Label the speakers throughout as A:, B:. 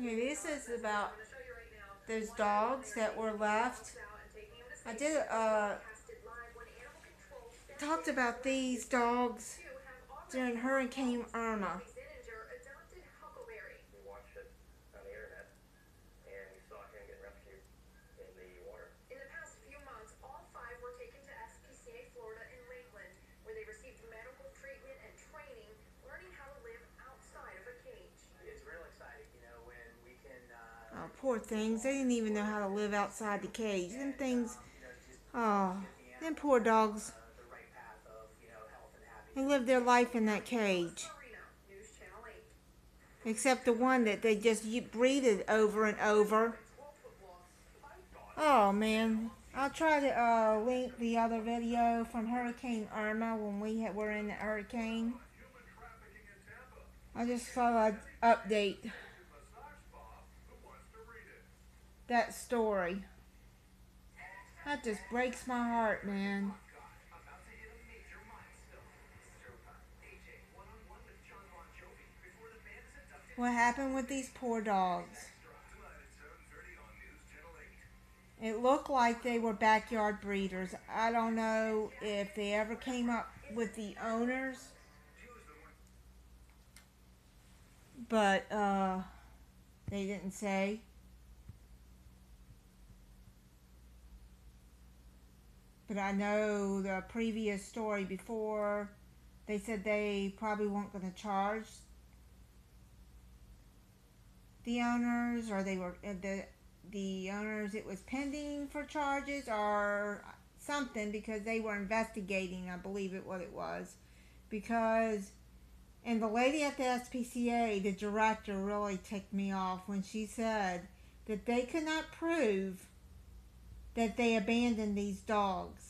A: Okay, this is about those dogs that were left. I did talked about these dogs during Hurricane Irma.
B: Watched it on the internet, and you saw him get rescued in the water. In the past few months, all five were taken to SPCA, Florida, in Lakeland, where they received medical treatment and training, learning how to live outside of a cage. It's real exciting, when we can.
A: Oh, poor things. They didn't even know how to live outside the cage. Them things. Oh, them poor dogs.
B: The right path of health and
A: They
B: happiness.
A: lived their life in that cage.
B: News Channel 8.
A: Except the one that they just breathed over and over. Oh man, I'll try to link the other video from Hurricane Irma when we were in the hurricane. I just thought I'd update that story. That just breaks my heart, man. What happened with these poor dogs? It looked like they were backyard breeders. I don't know if they ever came up with the owners, but they didn't say. But I know the previous story before, they said they probably weren't going to charge the owners, or they were the owners, it was pending for charges or something, because they were investigating, I believe what it was. Because, and the lady at the SPCA, the director, really ticked me off when she said that they could not prove that they abandoned these dogs.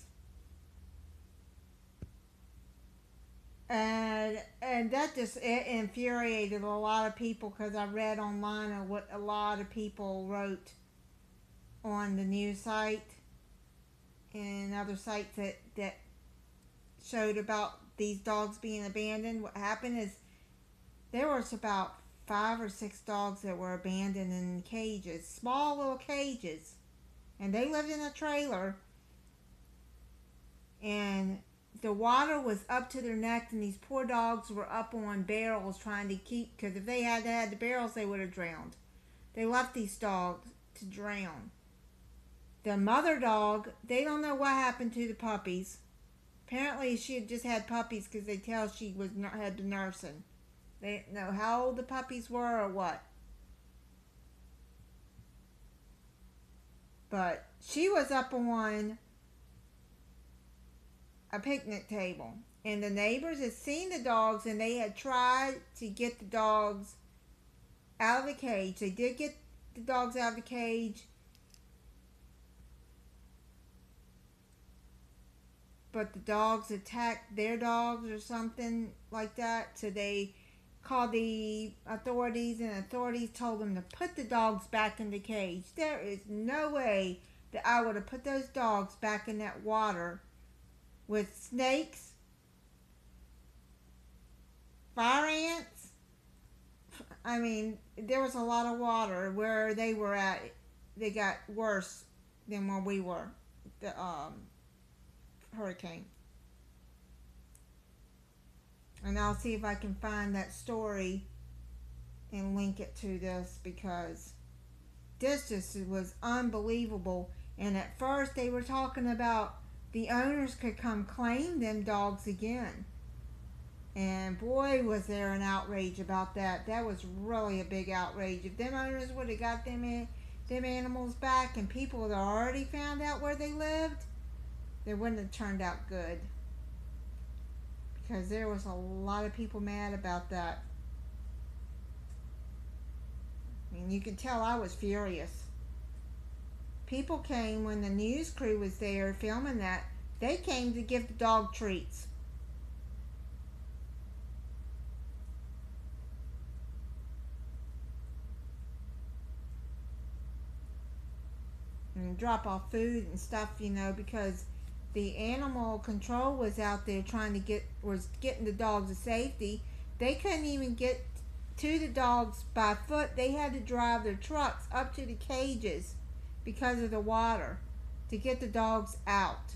A: And that just infuriated a lot of people, because I read online what a lot of people wrote on the news site and other sites that showed about these dogs being abandoned. What happened is there was about 5 or 6 dogs that were abandoned in cages, small little cages, and they lived in a trailer, and the water was up to their neck, and these poor dogs were up on barrels trying to keep, because if they had the barrels, they would have drowned. They left these dogs to drown. The mother dog, they don't know what happened to the puppies. Apparently she had just had puppies, because they tell she had the nursing. They didn't know how old the puppies were or what. But she was up on a picnic table, and the neighbors had seen the dogs, and they had tried to get the dogs out of the cage. They did get the dogs out of the cage, but the dogs attacked their dogs or something like that, so they called the authorities, and the authorities told them to put the dogs back in the cage. There is no way that I would have put those dogs back in that water with snakes, fire ants. I mean, there was a lot of water where they were at. They got worse than where we were, the hurricane. And I'll see if I can find that story and link it to this, because this just was unbelievable. And at first they were talking about the owners could come claim them dogs again. And boy, was there an outrage about that. That was really a big outrage. If them owners would have got them animals back, and people had already found out where they lived, they wouldn't have turned out good. Because there was a lot of people mad about that. I mean, you can tell I was furious. People came when the news crew was there filming that. They came to give the dog treats. And drop off food and stuff, because the animal control was out there trying to getting the dogs to safety. They couldn't even get to the dogs by foot. They had to drive their trucks up to the cages because of the water to get the dogs out.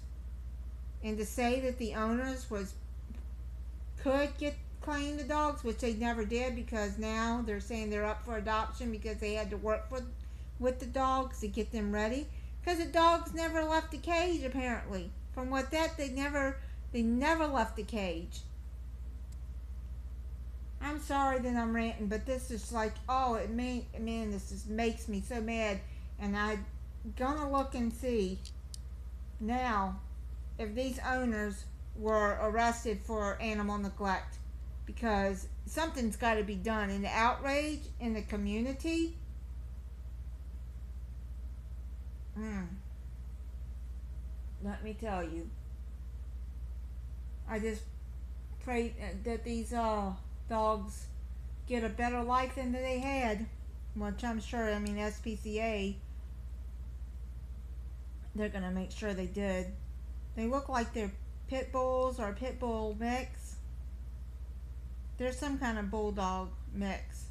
A: And to say that the owners could claim the dogs, which they never did, because now they're saying they're up for adoption because they had to work with the dogs to get them ready, because the dogs never left the cage apparently. From what they never left the cage. I'm sorry that I'm ranting, but this is like, this just makes me so mad. And I'm gonna look and see now if these owners were arrested for animal neglect, because something's got to be done. In the outrage in the community, let me tell you, I just pray that these dogs get a better life than they had, which I'm sure, SPCA, they're gonna make sure they did. They look like they're pit bulls or pit bull mix. They're some kind of bulldog mix.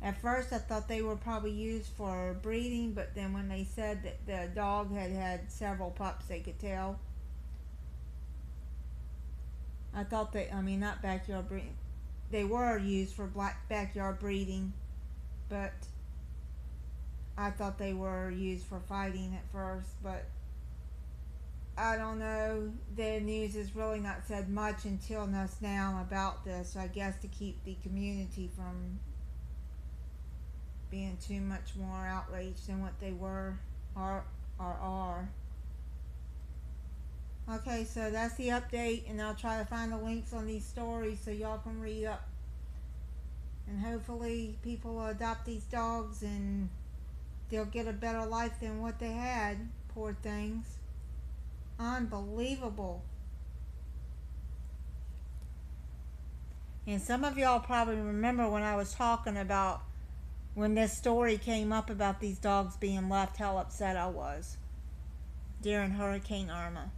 A: At first I thought they were probably used for breeding, but then when they said that the dog had several pups, they could tell. I thought not backyard breeding. They were used for backyard breeding, but I thought they were used for fighting at first, but I don't know. The news has really not said much until just now about this. I guess to keep the community from being too much more outraged than what they were or are. Okay, so that's the update, and I'll try to find the links on these stories so y'all can read up. And hopefully people will adopt these dogs and they'll get a better life than what they had. Poor things. Unbelievable. And some of y'all probably remember when I was talking about when this story came up about these dogs being left, how upset I was during Hurricane Irma.